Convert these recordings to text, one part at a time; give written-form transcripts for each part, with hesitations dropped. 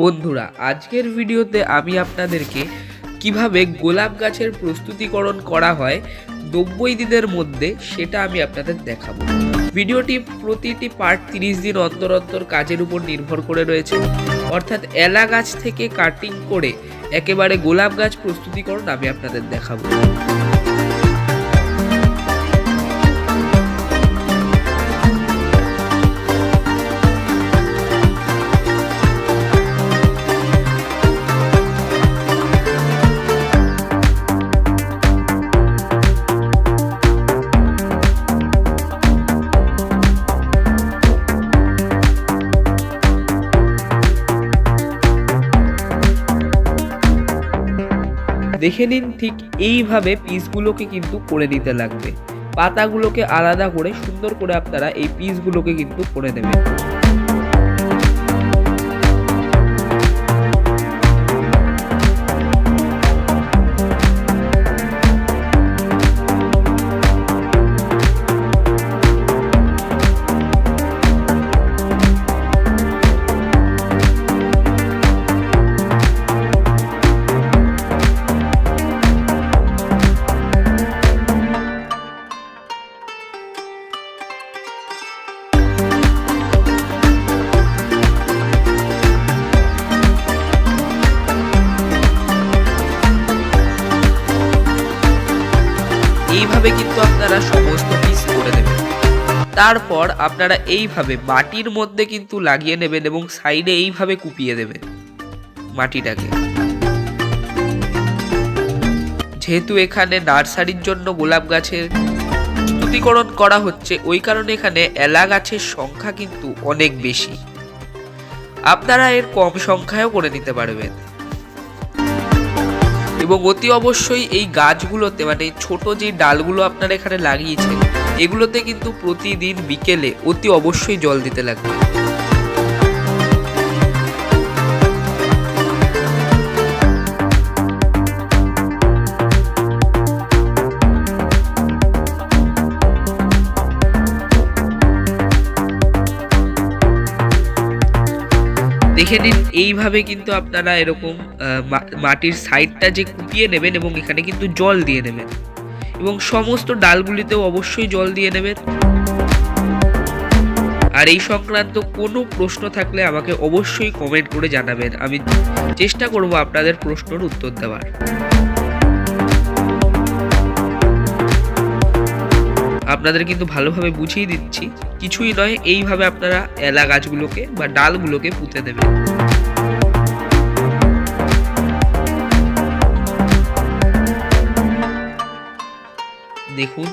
বন্ধুরা, আজকের ভিডিওতে আমি আপনাদেরকে কিভাবে গোলাপ গাছের প্রস্তুতিকরণ করা হয় 90 দিনের মধ্যে সেটা আমি আপনাদের দেখাবো। ভিডিওটি প্রতিটি পার্ট 30 দিন অন্তর অন্তর কাজের উপর নির্ভর করে রয়েছে। অর্থাৎ এলা গাছ থেকে কাটিং করে একেবারে গোলাপ গাছ প্রস্তুতিকরণ আমি আপনাদের দেখাবো। দেখে নিন, ঠিক এইভাবে পিসগুলোকে কিন্তু করে নিতে লাগবে। পাতাগুলোকে আলাদা করে সুন্দর করে আপনারা এই পিসগুলোকে কিন্তু করে নেবেন। এইভাবে কিন্তু আপনারা সমস্ত পিস করে নেবেন। তারপর আপনারা এইভাবে মাটির মধ্যে কিন্তু লাগিয়ে নেবেন এবং সাইডে এইভাবে কুপিয়ে দেবেন মাটিটাকে। যেহেতু এখানে নার্সারির জন্য গোলাপ গাছের প্রস্তুতিকরণ করা হচ্ছে, ওই কারণে এখানে এলা গাছের সংখ্যা কিন্তু অনেক বেশি। আপনারা এর কম সংখ্যায়ও করে নিতে পারবেন। এবং অতি অবশ্যই এই গাছগুলোতে, মানে ছোট যে ডালগুলো আপনারা এখানে লাগিয়েছেন, এগুলোতে কিন্তু প্রতিদিন বিকেলে অতি অবশ্যই জল দিতে লাগবে। দেখে নিন, এইভাবে কিন্তু আপনারা এরকম মাটির সাইডটা যে কুপিয়ে নেবেন এবং এখানে কিন্তু জল দিয়ে নেবেন এবং সমস্ত ডালগুলিতেও অবশ্যই জল দিয়ে নেবেন। আর এই সংক্রান্ত কোনো প্রশ্ন থাকলে আমাকে অবশ্যই কমেন্ট করে জানাবেন, আমি চেষ্টা করব আপনাদের প্রশ্নের উত্তর দেওয়ার। আপনাদের কিন্তু ভালোভাবে বুঝিয়ে দিচ্ছি, কিছুই নয়, এইভাবে আপনারা এলা গাছগুলোকে বা ডালগুলোকে পুঁতে দেবেন। দেখুন,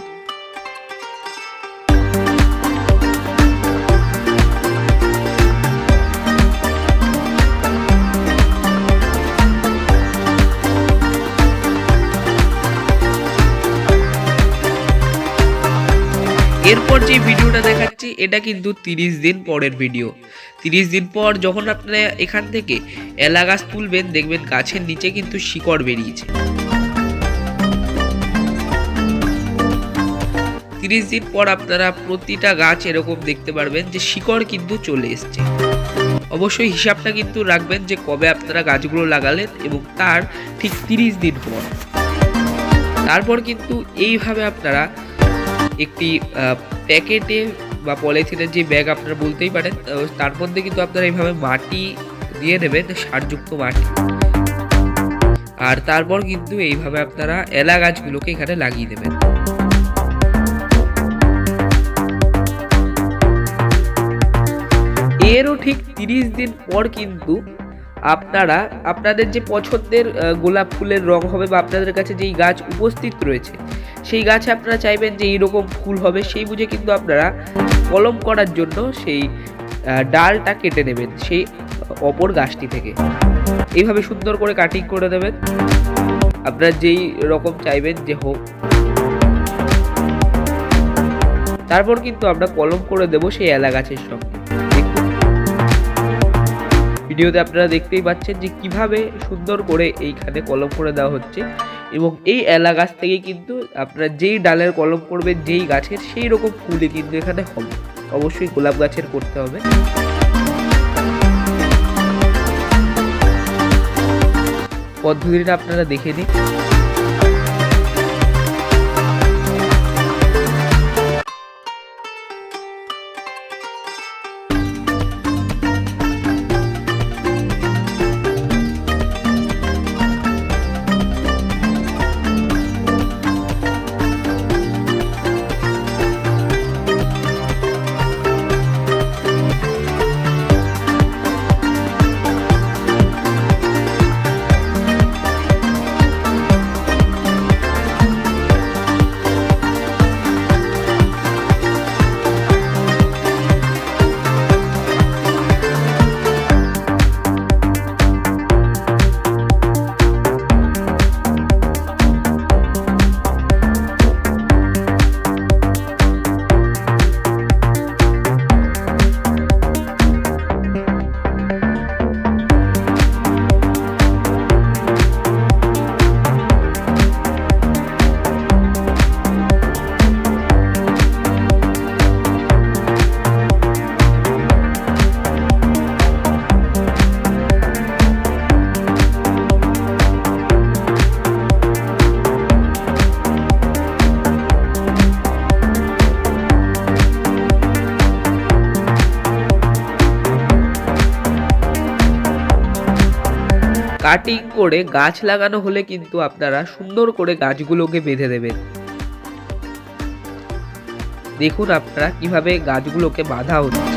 এরপর যে ভিডিওটা দেখাচ্ছি এটা কিন্তু 30 দিন পরের ভিডিও। 30 দিন পর যখন আপনারা এখান থেকে এলা গাছ তুলবেন, দেখবেন গাছের নিচে কিন্তু শিকড় বেরিয়েছে। 30 দিন পর আপনারা প্রতিটা গাছ এরকম দেখতে পারবেন যে শিকড় কিন্তু চলে এসছে। অবশ্যই হিসাবটা কিন্তু রাখবেন যে কবে আপনারা গাছগুলো লাগালেন এবং তার ঠিক 30 দিন পর। তারপর কিন্তু এইভাবে আপনারা একটি প্যাকেটে বা পলিথিনের যে ব্যাগ আপনারা বলতেই পারেন, তার মধ্যে কিন্তু আপনারা এইভাবে মাটি দিয়ে নেবেন, সারযুক্ত মাটি। আর তারপর কিন্তু এইভাবে আপনারা এলা গাছগুলোকে এখানে লাগিয়ে দেবেন। এরও ঠিক 30 দিন পর কিন্তু আপনারা আপনাদের যে পছন্দের গোলাপ ফুলের রং হবে বা আপনাদের কাছে যেই গাছ উপস্থিত রয়েছে সেই গাছে আপনারা চাইবেন যে এইরকম ফুল হবে, সেই বুঝে কিন্তু আপনারা কলম করার জন্য সেই ডালটা কেটে নেবেন সেই অপর গাছটি থেকে। এইভাবে সুন্দর করে কাটিং করে দেবেন আপনারা যেই রকম চাইবেন যে হোক। তারপর কিন্তু আমরা কলম করে দেব সেই এলা গাছের সঙ্গে। ভিডিওতে আপনারা দেখতেই পাচ্ছেন যে কিভাবে সুন্দর করে এইখানে কলম করে দেওয়া হচ্ছে এবং এই এলা গাছ থেকে কিন্তু আপনারা যেই ডালের কলম করবেন যেই গাছের, সেই রকম ফুলই কিন্তু এখানে হবে। অবশ্যই গোলাপ গাছের করতে হবে। পদ্ধতিটা আপনারা দেখে নিন। কাটিং করে গাছ লাগানো হলে কিন্তু আপনারা সুন্দর করে গাছগুলোকে বেঁধে দেবেন। দেখুন আপনারা কিভাবে গাছগুলোকে বাঁধা হচ্ছে।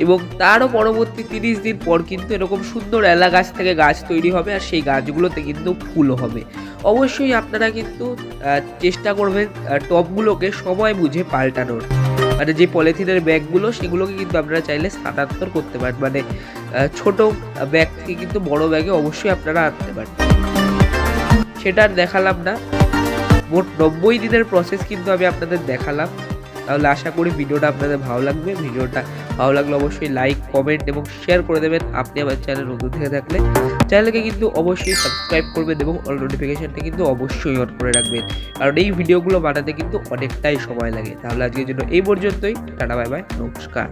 এবং তারও পরবর্তী 30 দিন পর কিন্তু এরকম সুন্দর এলা গাছ থেকে গাছ তৈরি হবে, আর সেই গাছগুলোতে কিন্তু ফুলও হবে। অবশ্যই আপনারা কিন্তু চেষ্টা করবেন টবগুলোকে সময় বুঝে পাল্টানোর, মানে যে পলিথিনের ব্যাগগুলো সেগুলোকে কিন্তু আপনারা চাইলে স্থানান্তর করতে পারেন, মানে ছোট ব্যাগ থেকে কিন্তু বড় ব্যাগে অবশ্যই আপনারা আনতে পারেন। সেটা আর দেখালাম না, মোট 90 দিনের প্রসেস কিন্তু আমি আপনাদের দেখালাম। তাহলে আশা করি ভিডিওটা আপনাদের ভালো লাগবে। ভিডিওটা ভালো লাগলে অবশ্যই লাইক, কমেন্ট এবং শেয়ার করে দেবেন। আপনি আমার চ্যানেল নতুন থেকে থাকলে চ্যানেলকে কিন্তু অবশ্যই সাবস্ক্রাইব করবেন এবং অল নোটিফিকেশনটা কিন্তু অবশ্যই অন করে রাখবেন, কারণ এই ভিডিওগুলো বানাতে কিন্তু অনেকটাই সময় লাগে। তাহলে আজকের জন্য এই পর্যন্তই। টাটা, বাই বাই, নমস্কার।